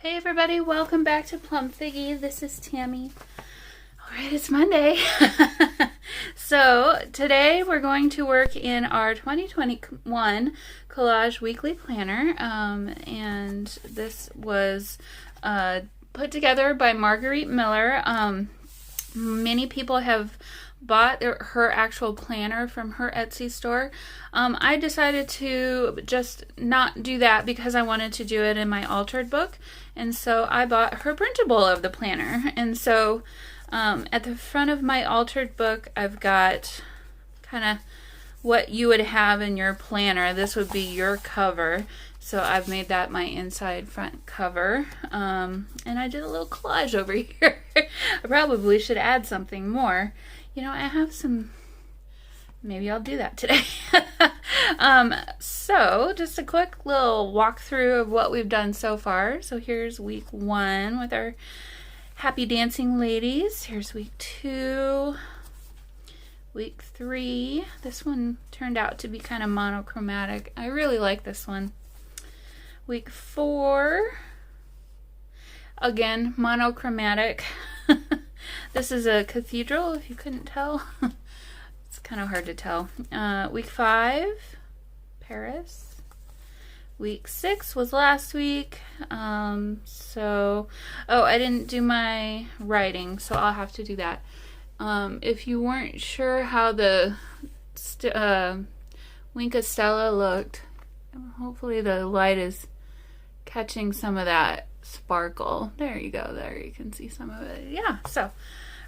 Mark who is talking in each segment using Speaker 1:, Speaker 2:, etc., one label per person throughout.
Speaker 1: Hey everybody, welcome back to Plum Figgy. This is Tammy. Alright, it's Monday. So today we're going to work in our 2021 Collage Weekly Planner. And this was put together by Margarete Miller. Many people have bought her actual planner from her Etsy store. I decided to just not do that because I wanted to do it in my altered book, and so I bought her printable of the planner. And so at the front of my altered book I've got kind of what you would have in your planner. This would be your cover, so I've made that my inside front cover. And I did a little collage over here. I probably should add something more. You know, I have some, maybe I'll do that today. So just a quick little walkthrough of what we've done so far. So here's week 1 with our happy dancing ladies. Here's week 2, week 3. This one turned out to be kind of monochromatic. I really like this one. Week 4, again, monochromatic. This is a cathedral, if you couldn't tell. It's kind of hard to tell. Week 5, Paris. Week 6 was last week. I didn't do my writing, so I'll have to do that. If you weren't sure how the Winka Stella looked, hopefully the light is catching some of that sparkle. There you go. There you can see some of it. Yeah, so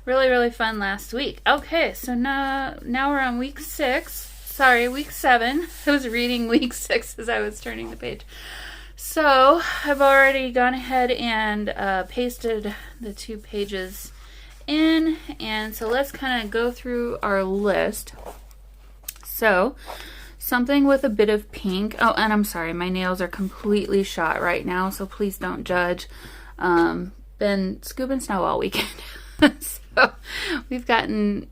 Speaker 1: really fun last week. Okay, so now we're on week 6. Sorry, week 7. I was reading week 6 as I was turning the page. So I've already gone ahead and pasted the 2 pages in, and so let's kind of go through our list. So something with a bit of pink. Oh, and I'm sorry, my nails are completely shot right now, so please don't judge. Been scooping snow all weekend. So we've gotten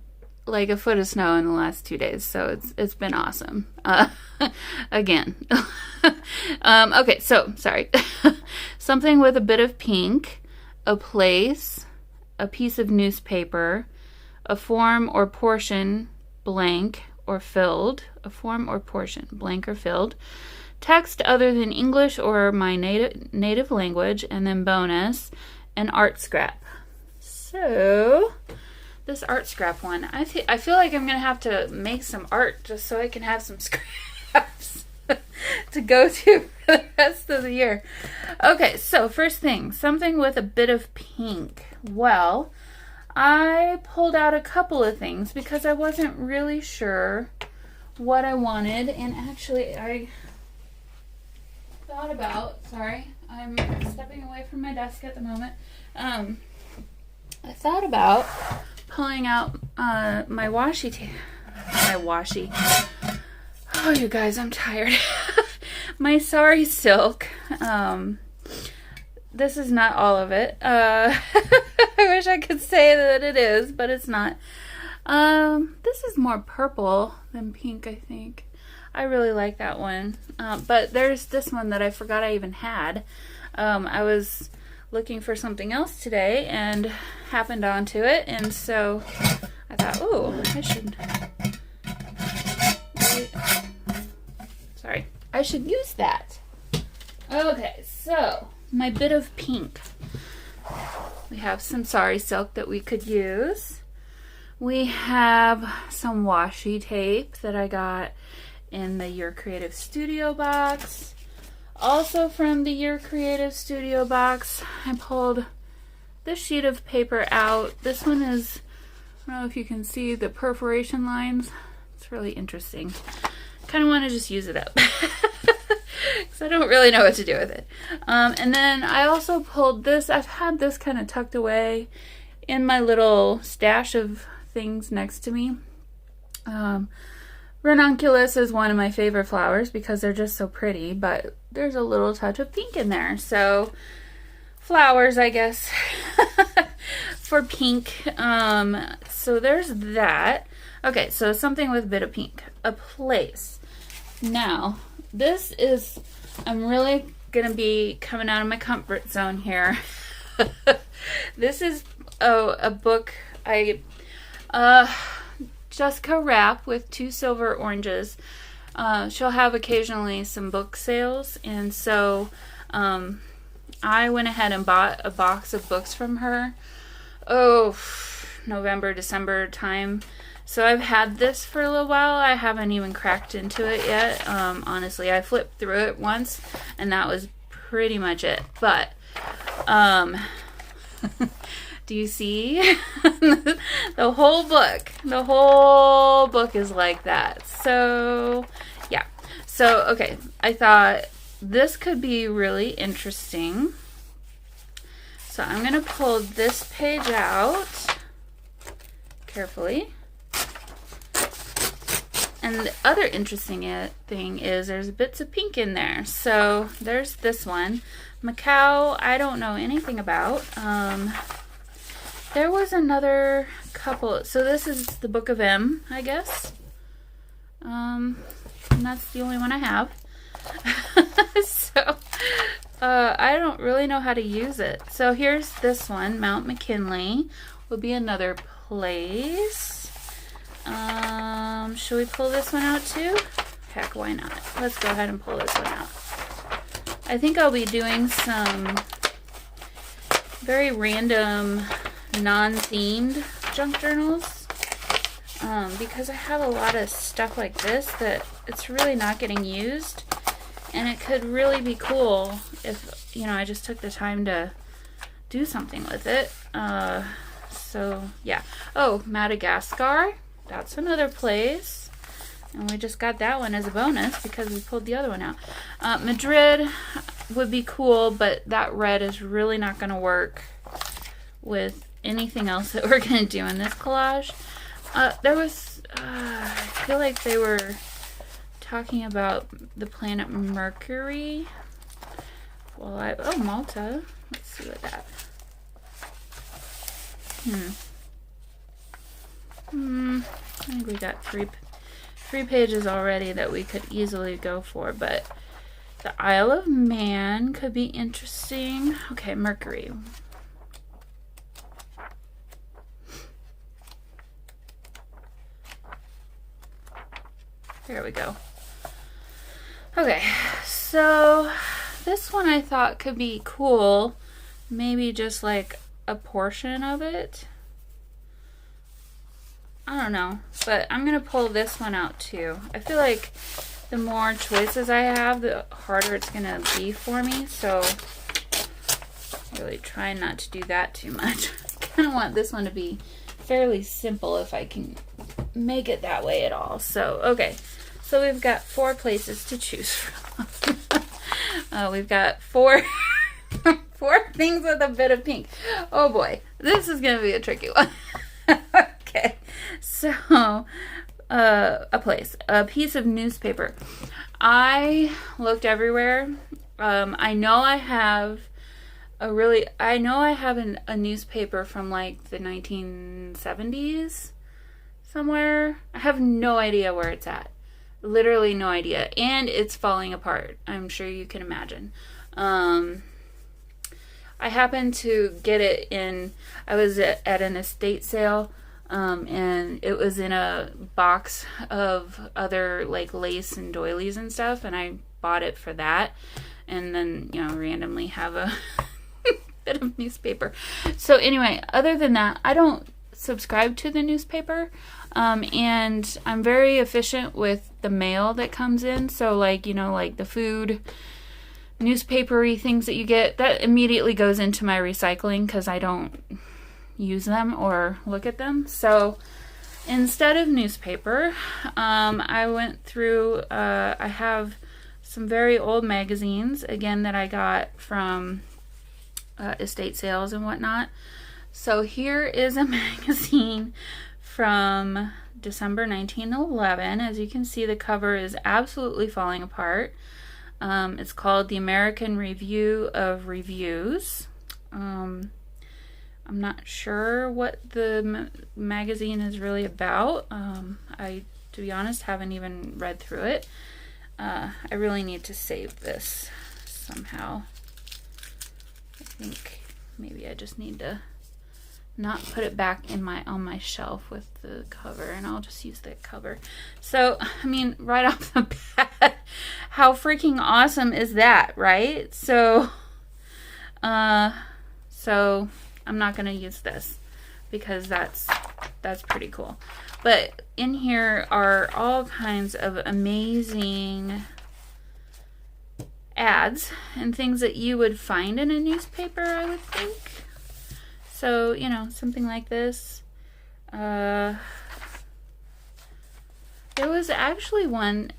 Speaker 1: like a foot of snow in the last 2 days, so it's been awesome. Again. Okay, so sorry. Something with a bit of pink, a place, a piece of newspaper, a form or portion blank or filled, a form or portion blank or filled, text other than English or my native language, and then bonus, an art scrap. So this art scrap one, I feel like I'm gonna have to make some art just so I can have some scraps to go to for the rest of the year. Okay, so first thing, something with a bit of pink. Well, I pulled out a couple of things because I wasn't really sure what I wanted, and actually I thought about, sorry, I'm stepping away from my desk at the moment. I thought about pulling out my washi tape. My washi. Oh, you guys, I'm tired. My Sari silk. This is not all of it. I wish I could say that it is, but it's not. This is more purple than pink, I think. I really like that one. But there's this one that I forgot I even had. I was looking for something else today and happened onto it, and so I thought, ooh, I should use that. Okay, so my bit of pink. We have some Sari silk that we could use. We have some washi tape that I got in the Your Creative Studio box. Also from the Your Creative Studio box, I pulled this sheet of paper out. This one is, I don't know if you can see the perforation lines. It's really interesting. Kind of want to just use it up because I don't really know what to do with it. And then I also pulled this. I've had this kind of tucked away in my little stash of things next to me. Ranunculus is one of my favorite flowers because they're just so pretty, but there's a little touch of pink in there. So flowers, I guess, for pink. So there's that. Okay, so something with a bit of pink. A place. Now, this is, I'm really gonna be coming out of my comfort zone here. This is a book Jessica Rapp with Two Silver Oranges. She'll have occasionally some book sales, and so I went ahead and bought a box of books from her. November, December time. So I've had this for a little while. I haven't even cracked into it yet. Honestly, I flipped through it once, and that was pretty much it. But, do you see? The whole book is like that. So, yeah. So, okay. I thought this could be really interesting. So I'm going to pull this page out carefully. And the other interesting thing is there's bits of pink in there. So there's this one. Macau, I don't know anything about. There was another couple. So this is the Book of M, I guess. And that's the only one I have. So I don't really know how to use it. So here's this one. Mount McKinley would be another place. Should we pull this one out too? Heck, why not? Let's go ahead and pull this one out. I think I'll be doing some very random, non-themed junk journals because I have a lot of stuff like this that it's really not getting used, and it could really be cool if, you know, I just took the time to do something with it. So, yeah. Oh, Madagascar. That's another place. And we just got that one as a bonus because we pulled the other one out. Madrid would be cool, but that red is really not going to work with anything else that we're going to do in this collage. There was, I feel like they were talking about the planet Mercury. Well, oh, Malta. Let's see what that. I think we got three pages already that we could easily go for, but the Isle of Man could be interesting. Okay, Mercury. There we go. Okay, so this one I thought could be cool. Maybe just like a portion of it. I don't know, but I'm going to pull this one out too. I feel like the more choices I have, the harder it's going to be for me, so really try not to do that too much. I kind of want this one to be fairly simple if I can make it that way at all. So, okay, so we've got 4 places to choose from. We've got 4 things with a bit of pink. Oh boy, this is going to be a tricky one. Okay, so a piece of newspaper. I looked everywhere. I know I have a newspaper from like the 1970s somewhere. I have no idea where it's at. Literally no idea. And it's falling apart. I'm sure you can imagine. I happened to get it in, I was at an estate sale. And it was in a box of other like lace and doilies and stuff, and I bought it for that, and then, you know, randomly have a bit of newspaper. So anyway, other than that, I don't subscribe to the newspaper, and I'm very efficient with the mail that comes in. So like, you know, like the food newspapery things that you get, that immediately goes into my recycling because I don't use them or look at them. So instead of newspaper, I went through, I have some very old magazines, again, that I got from estate sales and whatnot. So here is a magazine from December 1911. As you can see, the cover is absolutely falling apart. It's called The American Review of Reviews. I'm not sure what the magazine is really about. I, to be honest, haven't even read through it. I really need to save this somehow. I think maybe I just need to not put it back in on my shelf with the cover, and I'll just use the cover. So, I mean, right off the bat, how freaking awesome is that, right? So I'm not gonna use this because that's pretty cool. But in here are all kinds of amazing ads and things that you would find in a newspaper, I would think. So, you know, something like this. There was actually an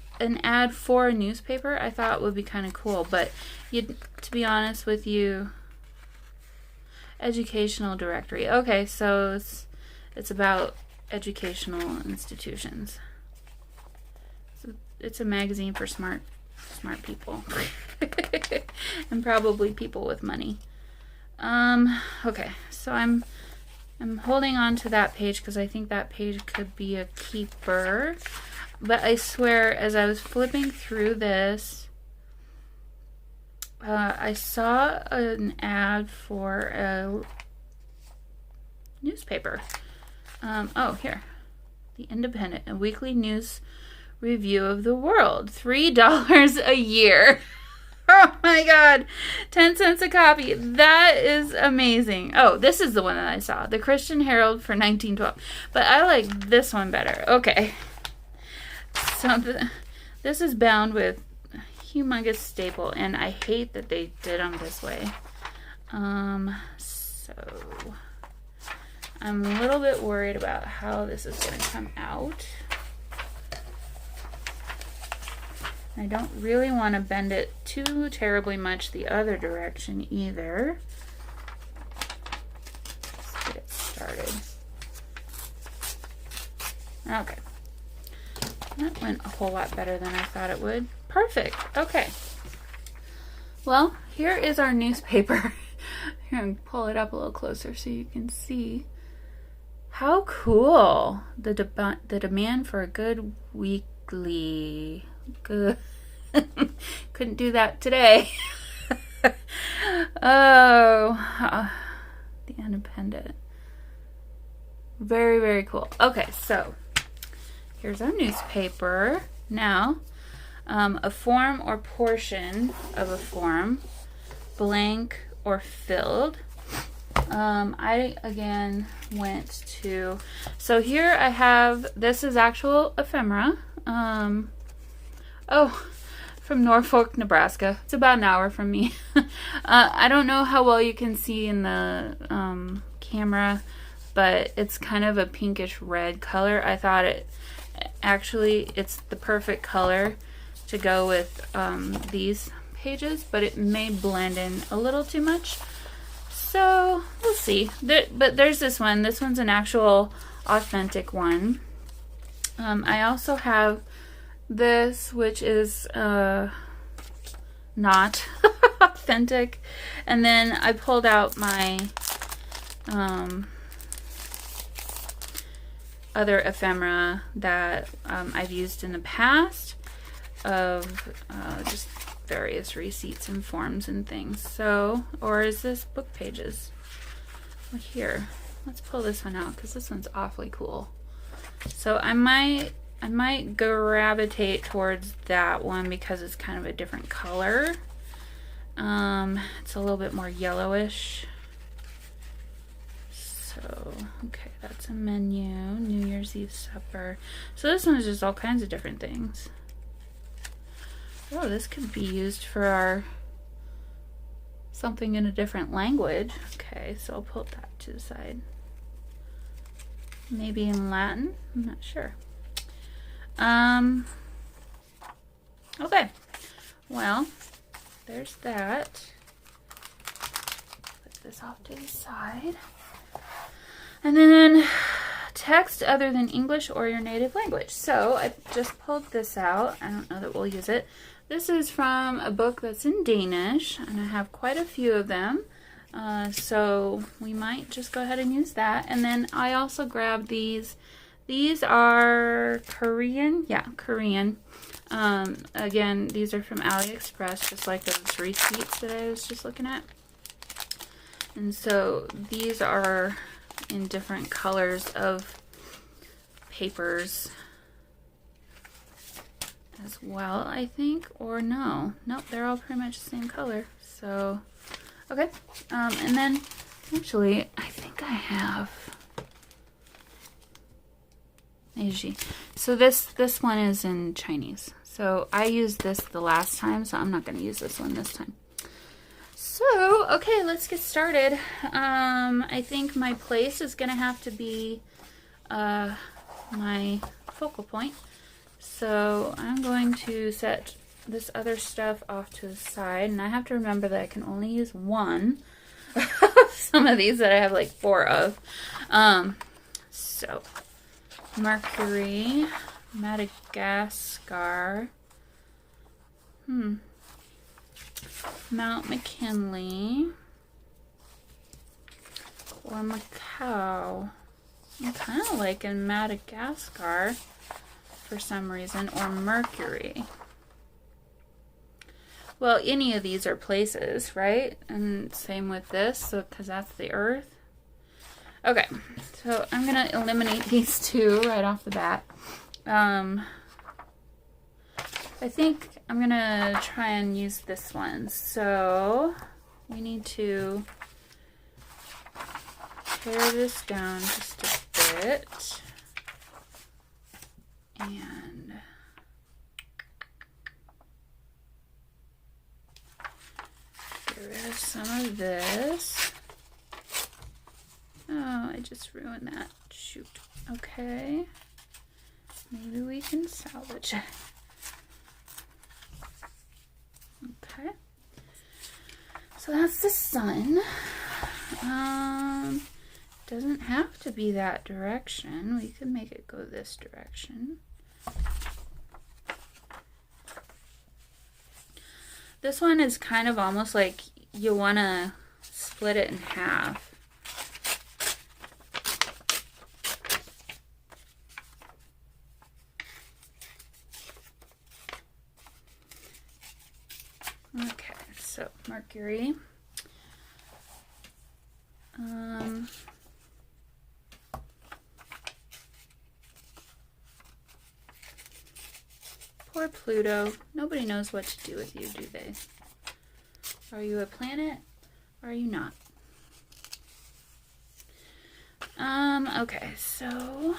Speaker 1: ad for a newspaper I thought would be kind of cool, but to be honest with you, educational directory. Okay, so it's about educational institutions. So it's a magazine for smart people. And probably people with money. Okay, so I'm holding on to that page because I think that page could be a keeper. But I swear, as I was flipping through this, I saw an ad for a newspaper. Oh, here. The Independent, a weekly news review of the world. $3 a year. Oh my God. 10 cents a copy. That is amazing. Oh, this is the one that I saw. The Christian Herald for 1912. But I like this one better. Okay. So this is bound with a humongous staple, and I hate that they did them this way. So I'm a little bit worried about how this is going to come out. I don't really want to bend it too terribly much the other direction either. Let's get it started. Okay. That went a whole lot better than I thought it would. Perfect. Okay. Well, here is our newspaper. Here, I'm pull it up a little closer so you can see. How cool. The demand for a good weekly. Good. Couldn't do that today. The Independent. Very, very cool. Okay, so here's our newspaper. Now, a form or portion of a form, blank or filled. I again went to, so here I have, this is actual ephemera. From Norfolk, Nebraska. It's about an hour from me. I don't know how well you can see in the camera, but it's kind of a pinkish red color. I thought it's the perfect color to go with these pages, but it may blend in a little too much. So we'll see. But there's this one. This one's an actual authentic one. I also have this, which is not authentic, and then I pulled out my other ephemera that I've used in the past of just various receipts and forms and things. So, or is this book pages? Well, here, let's pull this one out because this one's awfully cool. So I might gravitate towards that one because it's kind of a different color. It's a little bit more yellowish. So, okay, that's a menu, New Year's Eve supper. So this one is just all kinds of different things. Oh, this could be used for our something in a different language. Okay, so I'll put that to the side. Maybe in Latin? I'm not sure. Okay, well, there's that. Put this off to the side. And then text other than English or your native language. So I just pulled this out. I don't know that we'll use it. This is from a book that's in Danish, and I have quite a few of them. So we might just go ahead and use that. And then I also grabbed these. These are Korean. Yeah, Korean. Again, these are from AliExpress, just like those receipts that I was just looking at. And so these are in different colors of papers as well, I think. Or no. Nope, they're all pretty much the same color. So, okay. And then, actually, I think I have... So this one is in Chinese. So I used this the last time, so I'm not going to use this one this time. So, okay, let's get started. I think my place is going to have to be my focal point. So I'm going to set this other stuff off to the side, and I have to remember that I can only use one of some of these that I have like 4 of. So Mercury, Madagascar, Mount McKinley, or Macau. I'm kind of liking Madagascar for some reason, or Mercury. Well, any of these are places, right? And same with this, so because that's the Earth. Okay, so I'm going to eliminate these 2 right off the bat. I think I'm going to try and use this one. So we need to tear this down just a bit. And get rid of some of this. Oh, I just ruined that. Shoot. Okay. Maybe we can salvage it. Okay. So that's the sun. Doesn't have to be that direction. We could make it go this direction. This one is kind of almost like you want to split it in half. Okay, so Mercury. Poor Pluto. Nobody knows what to do with you, do they? Are you a planet? Or are you not? Okay, so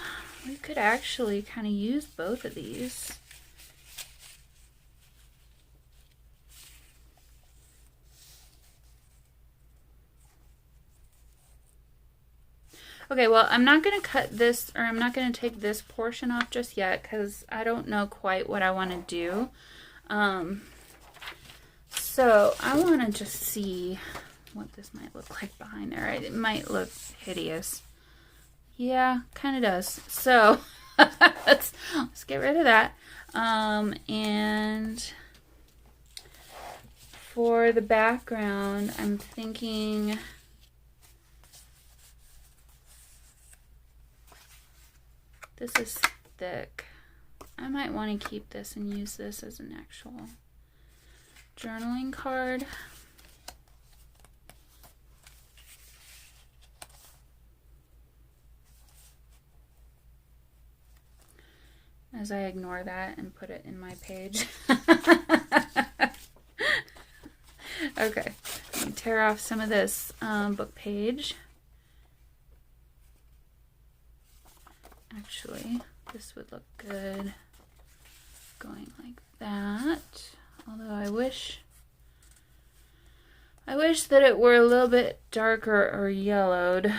Speaker 1: we could actually kind of use both of these. Okay, well, I'm not going to cut this, or I'm not going to take this portion off just yet, because I don't know quite what I want to do. So I want to just see what this might look like behind there. It might look hideous. Yeah, kind of does. So let's get rid of that. And for the background, I'm thinking... This is thick. I might want to keep this and use this as an actual journaling card. As I ignore that and put it in my page. Okay, let me tear off some of this book page. Actually, this would look good going like that. Although I wish that it were a little bit darker or yellowed,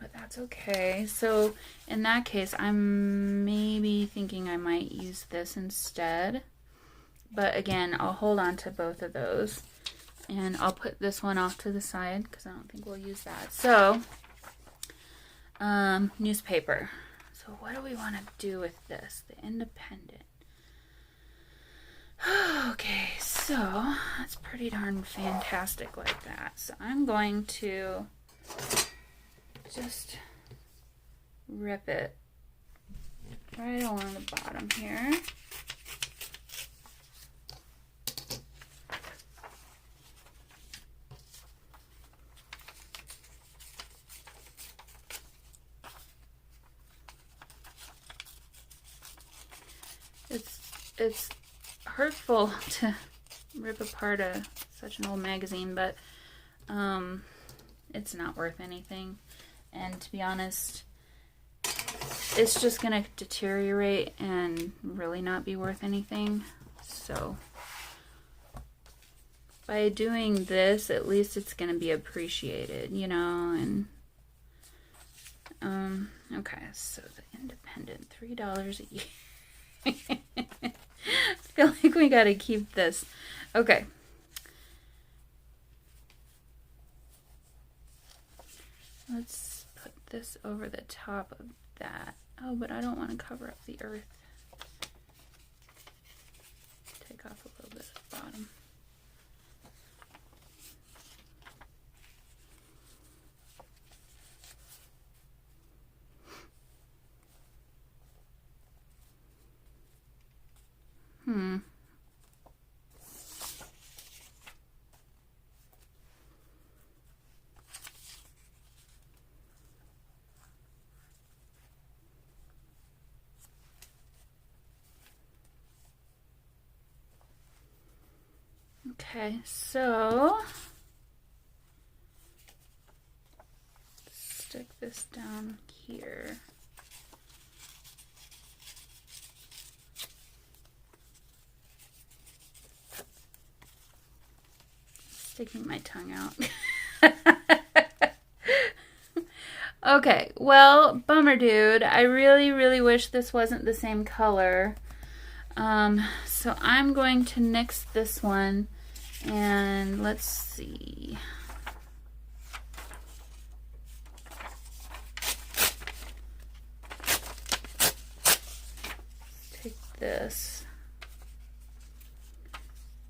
Speaker 1: but that's okay. So in that case, I'm maybe thinking I might use this instead. But again, I'll hold on to both of those. And I'll put this one off to the side because I don't think we'll use that. So, newspaper. So what do we want to do with this? The Independent. Okay, so that's pretty darn fantastic like that. So I'm going to just rip it right along the bottom here. it's hurtful to rip apart such an old magazine, but it's not worth anything. And to be honest, it's just gonna deteriorate and really not be worth anything. So by doing this, at least it's gonna be appreciated, you know. And okay, so the Independent, $3 a year. I feel like we gotta keep this. Okay. Let's put this over the top of that. Oh, but I don't want to cover up the earth. Take off a little bit of the bottom. Okay, so stick this down here. Sticking my tongue out. Okay, well, bummer dude. I really, really wish this wasn't the same color. So I'm going to nix this one, and let's see. Take this,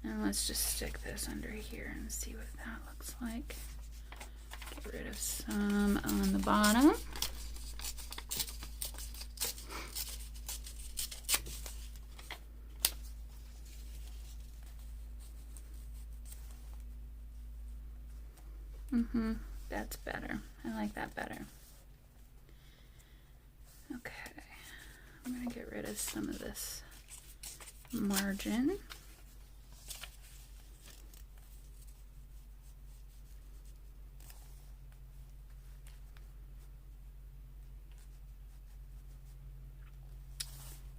Speaker 1: and let's just stick this under here and see what that looks like. Get rid of some on the bottom. That's better. I like that better. Okay. I'm going to get rid of some of this margin.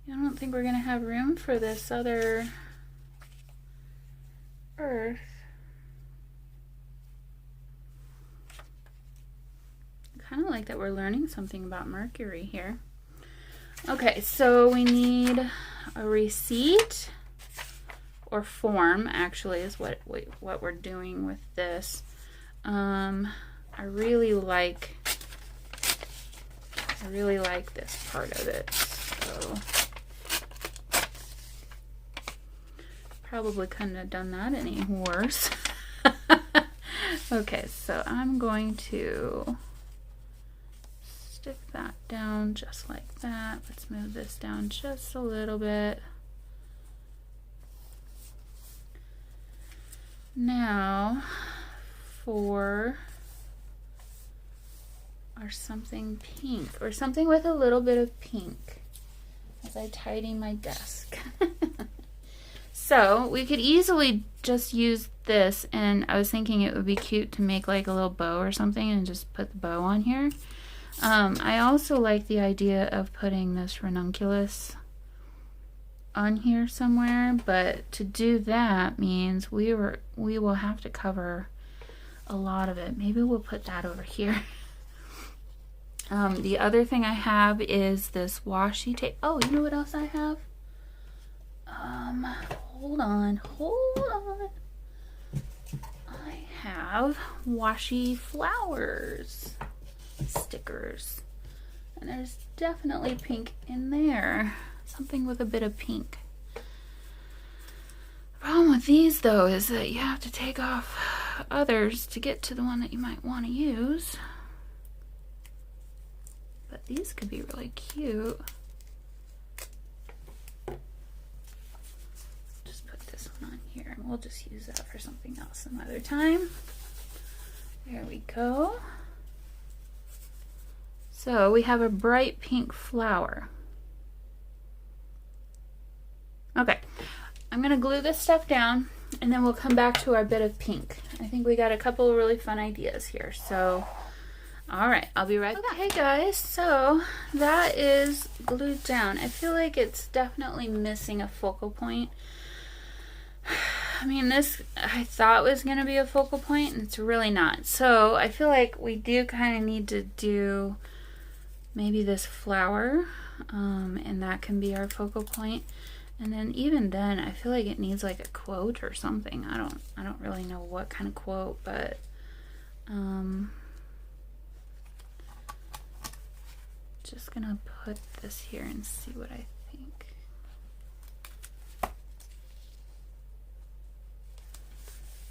Speaker 1: I don't think we're going to have room for this other earth. Kind of like that we're learning something about Mercury here. Okay, so we need a receipt, or form actually is what we're doing with this. I really like this part of it. So probably couldn't have done that any worse. Okay, so I'm going to stick that down just like that. Let's move this down just a little bit. Now for our something pink, or something with a little bit of pink, as I tidy my desk. So we could easily just use this, and I was thinking it would be cute to make like a little bow or something and just put the bow on here. I also like the idea of putting this ranunculus on here somewhere, but to do that means we will have to cover a lot of it. Maybe we'll put that over here. The other thing I have is this washi tape. Oh, you know what else I have? Hold on. I have washi flowers stickers, and there's definitely pink in there. Something with a bit of pink. The problem with these though is that you have to take off others to get to the one that you might want to use. But these could be really cute. Just put this one on here, and we'll just use that for something else some other time. There we go. So we have a bright pink flower. Okay, I'm gonna glue this stuff down and then we'll come back to our bit of pink. I think we got a couple of really fun ideas here. So, all right, I'll be right back. Okay guys, so that is glued down. I feel like it's definitely missing a focal point. I mean, this I thought was going to be a focal point, and it's really not. So I feel like we do kind of need to do maybe this flower, and that can be our focal point. And then even then, I feel like it needs like a quote or something. I don't really know what kind of quote, but just gonna put this here and see what I think.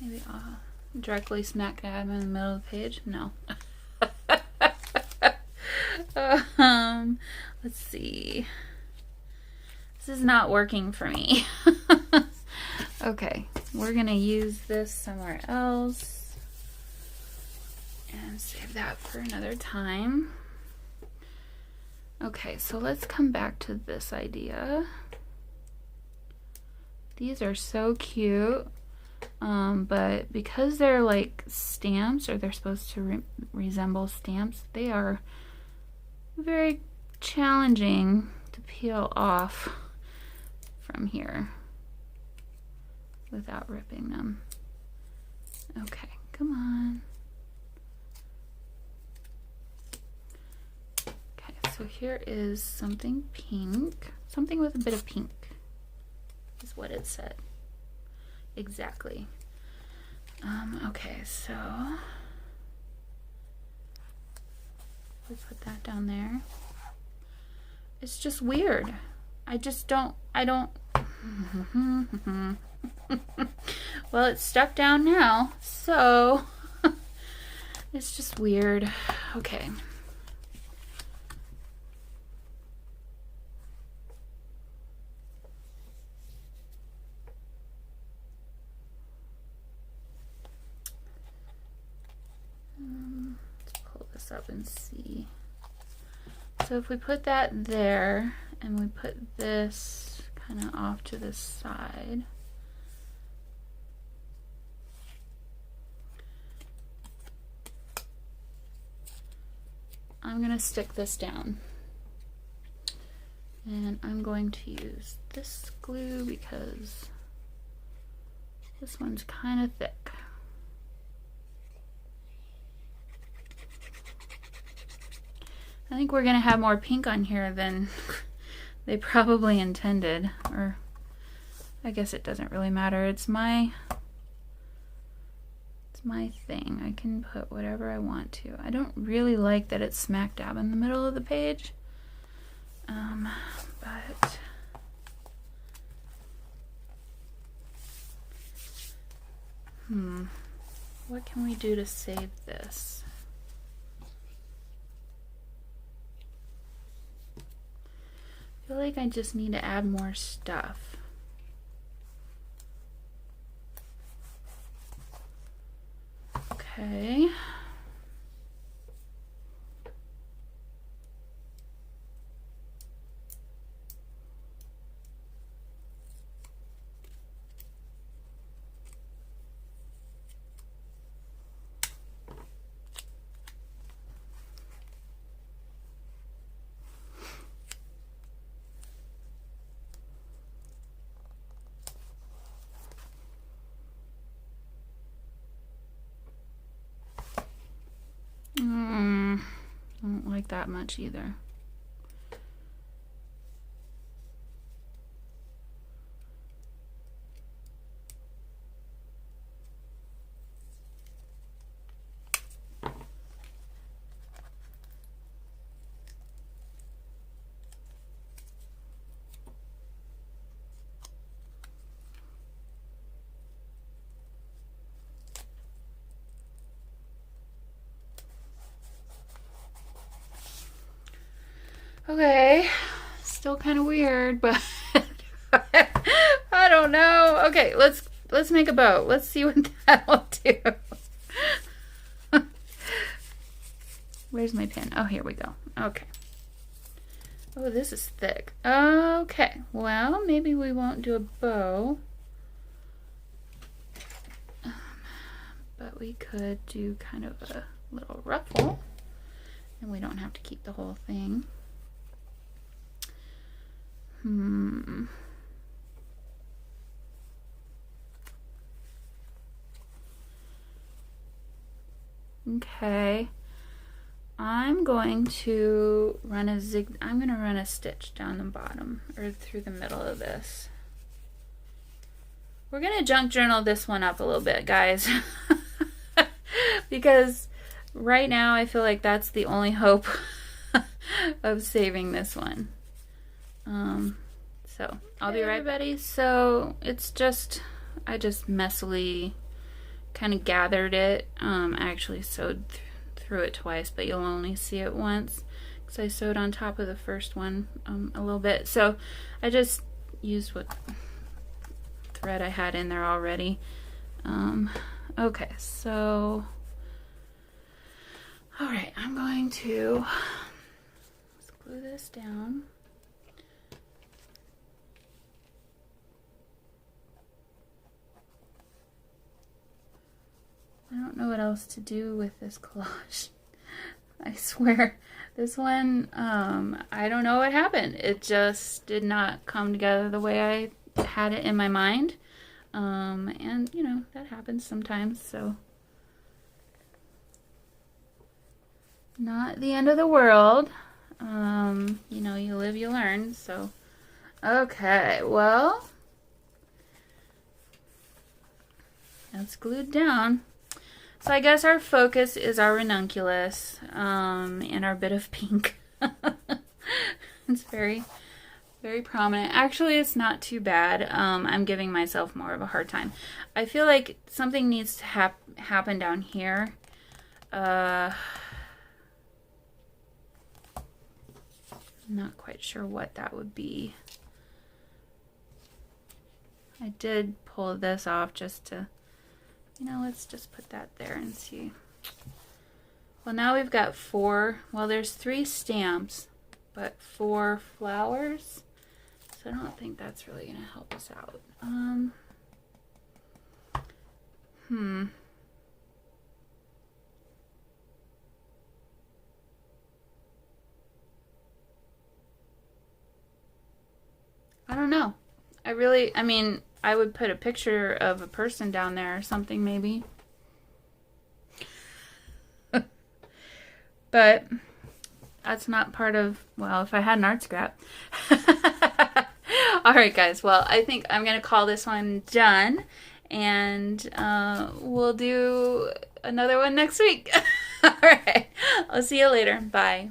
Speaker 1: Maybe I'll directly smack dab in the middle of the page. No. Let's see. This is not working for me. Okay, we're gonna use this somewhere else and save that for another time. Okay, so let's come back to this idea. These are so cute, but because they're like stamps, or they're supposed to resemble stamps, they are very challenging to peel off from here without ripping them. Okay, come on. So here is something pink, something with a bit of pink is what it said. Exactly. Okay, so we put that down there. It's just weird. I don't. Well, it's stuck down now, so it's just weird. Okay. Up and see. So if we put that there and we put this kind of off to the side, I'm gonna stick this down, and I'm going to use this glue because this one's kind of thick. I think we're gonna have more pink on here than they probably intended, or I guess it doesn't really matter. It's my thing. I can put whatever I want to. I don't really like that it's smack dab in the middle of the page, but what can we do to save this? I feel like I just need to add more stuff. Okay. I don't like that much either. Okay, still kind of weird, but I don't know. Okay, let's make a bow. Let's see what that'll do. Where's my pen? Oh, here we go. Okay. Oh, this is thick. Okay, well, maybe we won't do a bow. But we could do kind of a little ruffle. And we don't have to keep the whole thing. Okay. I'm going to run a stitch down the bottom or through the middle of this. We're gonna junk journal this one up a little bit, guys. Because right now I feel like that's the only hope of saving this one. So I'll be right back. So it's just, I just messily kind of gathered it. I actually sewed through it twice, but you'll only see it once because I sewed on top of the first one a little bit. So I just used what thread I had in there already. Okay, so all right, I'm going to glue this down. I don't know what else to do with this collage. I swear, this one, I don't know what happened. It just did not come together the way I had it in my mind. And, you know, that happens sometimes, so. Not the end of the world. You know, you live, you learn, so. Okay, well. That's glued down. So I guess our focus is our ranunculus, and our bit of pink. It's very, very prominent. Actually, it's not too bad. I'm giving myself more of a hard time. I feel like something needs to happen down here. I'm not quite sure what that would be. I did pull this off just to, you know, let's just put that there and see. Well, now we've got 4, well, there's 3 stamps, but 4 flowers. So I don't think that's really going to help us out. I don't know. I mean, I would put a picture of a person down there or something maybe. But that's not part of, well, if I had an art scrap. All right, guys. Well, I think I'm going to call this one done. And we'll do another one next week. All right. I'll see you later. Bye.